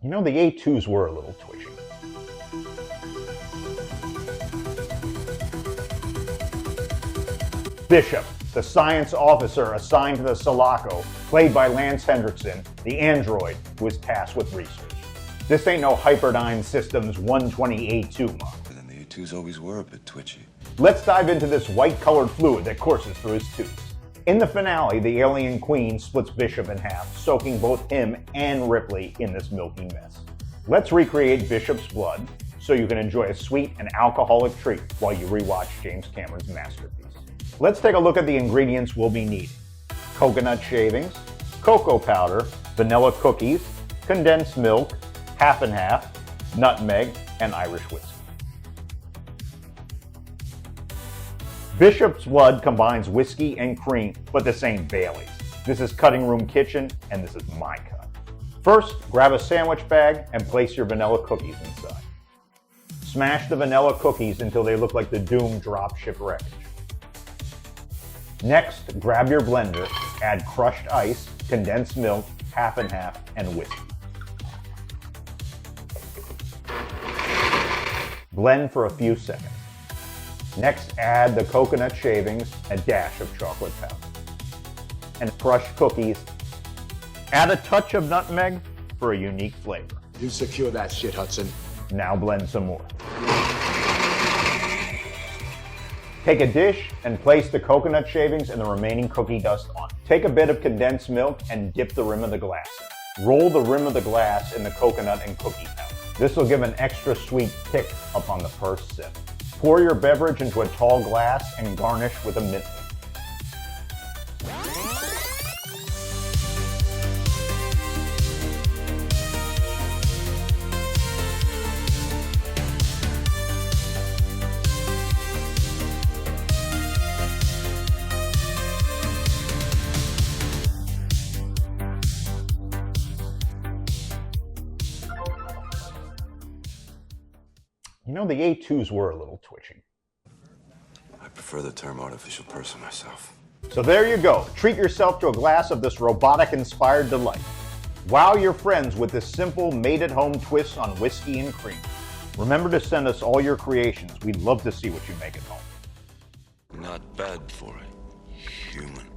You know, the A2s were a little twitchy. Bishop, the science officer assigned to the Sulaco, played by Lance Hendrickson, the android who is tasked with research. This ain't no Hyperdyne Systems 120A2 model. But then the A2s always were a bit twitchy. Let's dive into this white-colored fluid that courses through his tubes. In the finale, the alien queen splits Bishop in half, soaking both him and Ripley in this milky mess. Let's recreate Bishop's blood so you can enjoy a sweet and alcoholic treat while you rewatch James Cameron's masterpiece. Let's take a look at the ingredients we'll be needing. Coconut shavings, cocoa powder, vanilla cookies, condensed milk, half and half, nutmeg, and Irish whiskey. Bishop's blood combines whiskey and cream, but this ain't Bailey's. This is Cutting Room Kitchen, and this is my cut. First, grab a sandwich bag and place your vanilla cookies inside. Smash the vanilla cookies until they look like the doomed dropship wreckage. Next, grab your blender, add crushed ice, condensed milk, half and half, and whiskey. Blend for a few seconds. Next, add the coconut shavings, a dash of chocolate powder, and crushed cookies. Add a touch of nutmeg for a unique flavor. You secure that shit, Hudson. Now blend some more. Take a dish and place the coconut shavings and the remaining cookie dust on. Take a bit of condensed milk and dip the rim of the glass in. Roll the rim of the glass in the coconut and cookie powder. This will give an extra sweet kick upon the first sip. Pour your beverage into a tall glass and garnish with a mint leaf. You know, the A2s were a little twitchy. I prefer the term artificial person myself. So there you go. Treat yourself to a glass of this robotic-inspired delight. Wow your friends with this simple, made-at-home twist on whiskey and cream. Remember to send us all your creations. We'd love to see what you make at home. Not bad for a human.